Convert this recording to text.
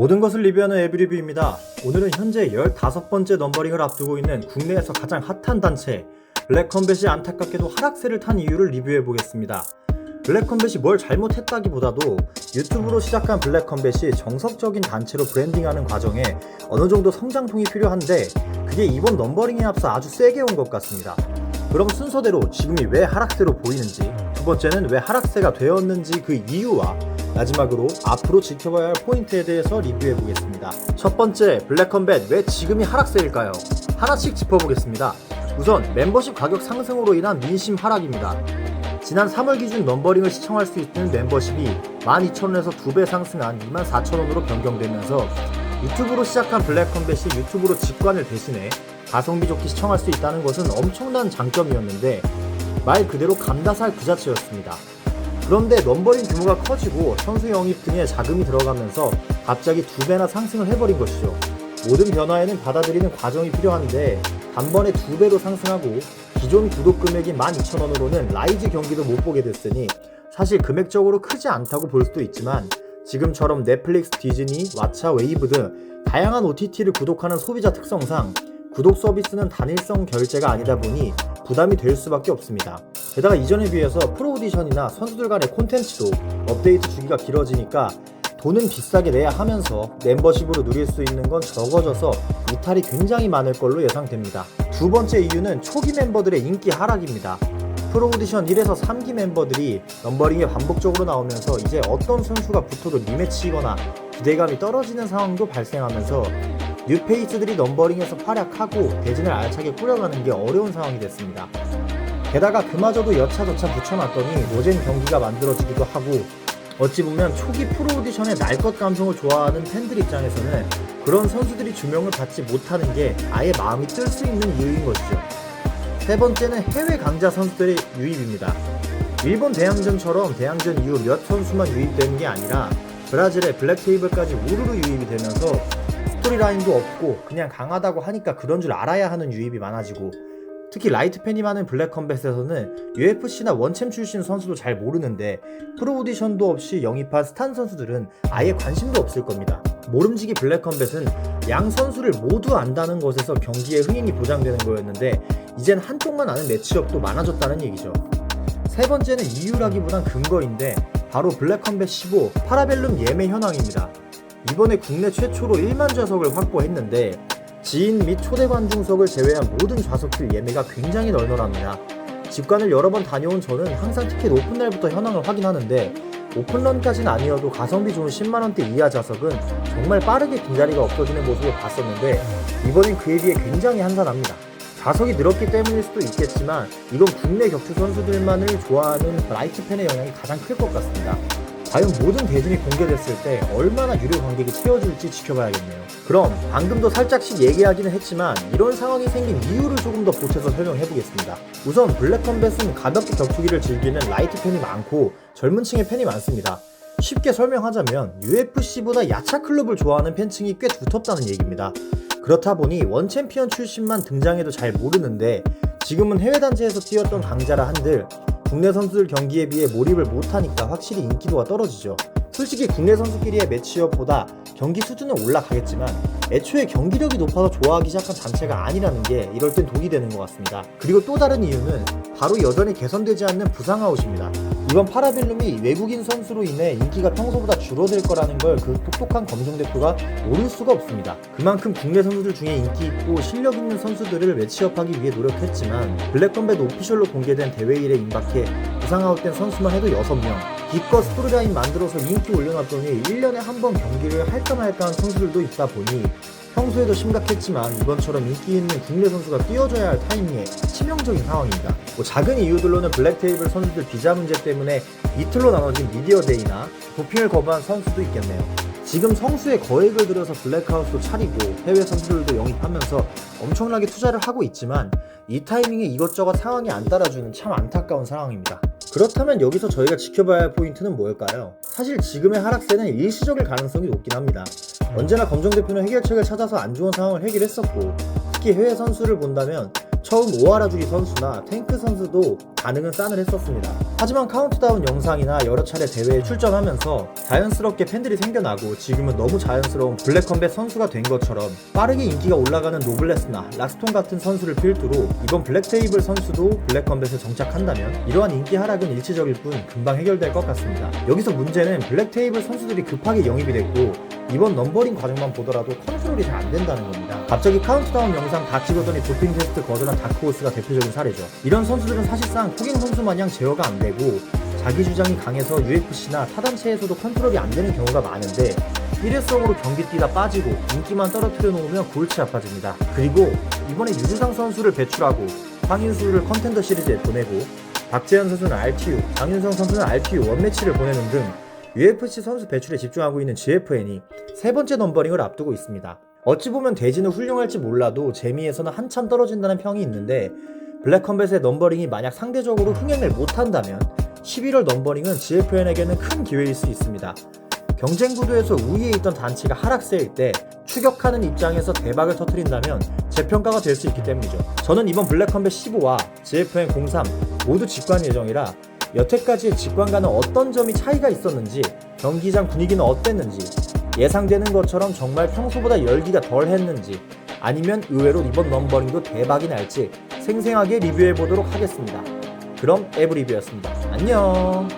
모든 것을 리뷰하는 에브리뷰입니다. 오늘은 현재 15번째 넘버링을 앞두고 있는 국내에서 가장 핫한 단체 블랙컴뱃이 안타깝게도 하락세를 탄 이유를 리뷰해보겠습니다. 블랙컴뱃이 뭘 잘못했다기보다도 유튜브로 시작한 블랙컴뱃이 정석적인 단체로 브랜딩하는 과정에 어느정도 성장통이 필요한데 그게 이번 넘버링에 앞서 아주 세게 온 것 같습니다. 그럼 순서대로 지금이 왜 하락세로 보이는지, 두 번째는 왜 하락세가 되었는지 그 이유와 마지막으로 앞으로 지켜봐야 할 포인트에 대해서 리뷰해보겠습니다. 첫 번째, 블랙컴뱃 왜 지금이 하락세일까요? 하나씩 짚어보겠습니다. 우선 멤버십 가격 상승으로 인한 민심 하락입니다. 지난 3월 기준 넘버링을 시청할 수 있는 멤버십이 12,000원에서 2배 상승한 24,000원으로 변경되면서 유튜브로 시작한 블랙컴뱃이 유튜브로 직관을 대신해 가성비 좋게 시청할 수 있다는 것은 엄청난 장점이었는데 말 그대로 감다살 그 자체였습니다. 그런데 넘버링 규모가 커지고 선수 영입 등에 자금이 들어가면서 갑자기 2배나 상승을 해버린 것이죠. 모든 변화에는 받아들이는 과정이 필요한데 단번에 2배로 상승하고 기존 구독 금액인 12,000원으로는 라이즈 경기도 못 보게 됐으니 사실 금액적으로 크지 않다고 볼 수도 있지만 지금처럼 넷플릭스, 디즈니, 왓챠, 웨이브 등 다양한 OTT를 구독하는 소비자 특성상 구독 서비스는 단일성 결제가 아니다 보니 부담이 될 수밖에 없습니다. 게다가 이전에 비해서 프로 오디션이나 선수들 간의 콘텐츠도 업데이트 주기가 길어지니까 돈은 비싸게 내야 하면서 멤버십으로 누릴 수 있는 건 적어져서 이탈이 굉장히 많을 걸로 예상됩니다. 두 번째 이유는 초기 멤버들의 인기 하락입니다. 프로 오디션 1에서 3기 멤버들이 넘버링에 반복적으로 나오면서 이제 어떤 선수가 붙어도 리매치이거나 기대감이 떨어지는 상황도 발생하면서 뉴페이스들이 넘버링에서 활약하고 대진을 알차게 꾸려가는 게 어려운 상황이 됐습니다. 게다가 그마저도 여차저차 붙여놨더니 노잼 경기가 만들어지기도 하고 어찌 보면 초기 프로 오디션의 날 것 감성을 좋아하는 팬들 입장에서는 그런 선수들이 주명을 받지 못하는 게 아예 마음이 뜰 수 있는 이유인 것이죠. 세 번째는 해외 강자 선수들의 유입입니다. 일본 대항전처럼 대항전 이후 몇 선수만 유입되는 게 아니라 브라질의 블랙테이블까지 우르르 유입이 되면서 스토리라인도 없고 그냥 강하다고 하니까 그런 줄 알아야 하는 유입이 많아지고 특히 라이트 팬이 많은 블랙컴뱃에서는 UFC나 원챔 출신 선수도 잘 모르는데 프로 오디션도 없이 영입한 스탄 선수들은 아예 관심도 없을 겁니다. 모름지기 블랙컴뱃은 양 선수를 모두 안다는 것에서 경기의 흥행이 보장되는 거였는데 이젠 한쪽만 아는 매치업도 많아졌다는 얘기죠. 세 번째는 이유라기보단 근거인데 바로 블랙컴뱃 15 파라벨룸 예매 현황입니다. 이번에 국내 최초로 1만 좌석을 확보했는데 지인 및 초대 관중석을 제외한 모든 좌석들 예매가 굉장히 널널합니다. 직관을 여러 번 다녀온 저는 항상 티켓 오픈날부터 현황을 확인하는데 오픈런까지는 아니어도 가성비 좋은 10만원대 이하 좌석은 정말 빠르게 빈자리가 없어지는 모습을 봤었는데 이번엔 그에 비해 굉장히 한산합니다. 좌석이 늘었기 때문일 수도 있겠지만 이건 국내 격투 선수들만을 좋아하는 라이트 팬의 영향이 가장 클 것 같습니다. 과연 모든 대진이 공개됐을 때 얼마나 유료 관객이 채워줄지 지켜봐야겠네요. 그럼 방금도 살짝씩 얘기하기는 했지만 이런 상황이 생긴 이유를 조금 더 보태서 설명해보겠습니다. 우선 블랙컴뱃은 가볍게 격투기를 즐기는 라이트 팬이 많고 젊은 층의 팬이 많습니다. 쉽게 설명하자면 UFC보다 야차 클럽을 좋아하는 팬층이 꽤 두텁다는 얘기입니다. 그렇다 보니 원챔피언 출신만 등장해도 잘 모르는데 지금은 해외 단체에서 뛰었던 강자라 한들 국내 선수들 경기에 비해 몰입을 못하니까 확실히 인기도가 떨어지죠. 솔직히 국내 선수끼리의 매치업보다 경기 수준은 올라가겠지만 애초에 경기력이 높아서 좋아하기 시작한 단체가 아니라는 게 이럴 땐 독이 되는 것 같습니다. 그리고 또 다른 이유는 바로 여전히 개선되지 않는 부상아웃입니다. 이번 파라벨룸이 외국인 선수로 인해 인기가 평소보다 줄어들 거라는 걸 그 똑똑한 검정 대표가 모를 수가 없습니다. 그만큼 국내 선수들 중에 인기 있고 실력 있는 선수들을 매치업하기 위해 노력했지만 블랙컴뱃 오피셜로 공개된 대회일에 임박해 부상아웃된 선수만 해도 6명 기껏 스토리라인 만들어서 인기 올려놨더니 1년에 한 번 경기를 할까 말까 한 선수들도 있다 보니 평소에도 심각했지만 이번처럼 인기 있는 국내 선수가 뛰어줘야 할 타이밍에 치명적인 상황입니다. 작은 이유들로는 블랙테이블 선수들 비자 문제 때문에 이틀로 나눠진 미디어데이나 도핑을 거부한 선수도 있겠네요. 지금 성수에 거액을 들여서 블랙하우스도 차리고 해외 선수들도 영입하면서 엄청나게 투자를 하고 있지만 이 타이밍에 이것저것 상황이 안 따라주는 참 안타까운 상황입니다. 그렇다면 여기서 저희가 지켜봐야 할 포인트는 뭘까요? 사실 지금의 하락세는 일시적일 가능성이 높긴 합니다. 언제나 검정 대표는 해결책을 찾아서 안 좋은 상황을 해결했었고 특히 해외 선수를 본다면 처음 오하라주리 선수나 탱크 선수도 반응은 싸늘했었습니다. 하지만 카운트다운 영상이나 여러 차례 대회에 출전하면서 자연스럽게 팬들이 생겨나고 지금은 너무 자연스러운 블랙컴뱃 선수가 된 것처럼 빠르게 인기가 올라가는 노블레스나 락스톤 같은 선수를 필두로 이번 블랙테이블 선수도 블랙컴뱃에 정착한다면 이러한 인기 하락은 일시적일 뿐 금방 해결될 것 같습니다. 여기서 문제는 블랙테이블 선수들이 급하게 영입이 됐고 이번 넘버링 과정만 보더라도 컨트롤이 잘 안 된다는 겁니다. 갑자기 카운트다운 영상 다 찍었더니 도핑 테스트 거절한 다크호스가 대표적인 사례죠. 이런 선수들은 사실상 포갱 선수 마냥 제어가 안 되고 자기 주장이 강해서 UFC나 타단체에서도 컨트롤이 안 되는 경우가 많은데 일회성으로 경기 뛰다 빠지고 인기만 떨어뜨려 놓으면 골치 아파집니다. 그리고 이번에 유주상 선수를 배출하고 황인수를 컨텐더 시리즈에 보내고 박재현 선수는 RTU, 장윤성 선수는 RTU 원매치를 보내는 등 UFC 선수 배출에 집중하고 있는 GFN이 세 번째 넘버링을 앞두고 있습니다. 어찌 보면 대진은 훌륭할지 몰라도 재미에서는 한참 떨어진다는 평이 있는데 블랙컴뱃의 넘버링이 만약 상대적으로 흥행을 못한다면 11월 넘버링은 GFN에게는 큰 기회일 수 있습니다. 경쟁 구도에서 우위에 있던 단체가 하락세일 때 추격하는 입장에서 대박을 터뜨린다면 재평가가 될 수 있기 때문이죠. 저는 이번 블랙컴뱃 15와 GFN 03 모두 직관 예정이라 여태까지의 직관과는 어떤 점이 차이가 있었는지, 경기장 분위기는 어땠는지, 예상되는 것처럼 정말 평소보다 열기가 덜 했는지, 아니면 의외로 이번 넘버링도 대박이 날지 생생하게 리뷰해보도록 하겠습니다. 그럼 에브리뷰였습니다. 안녕.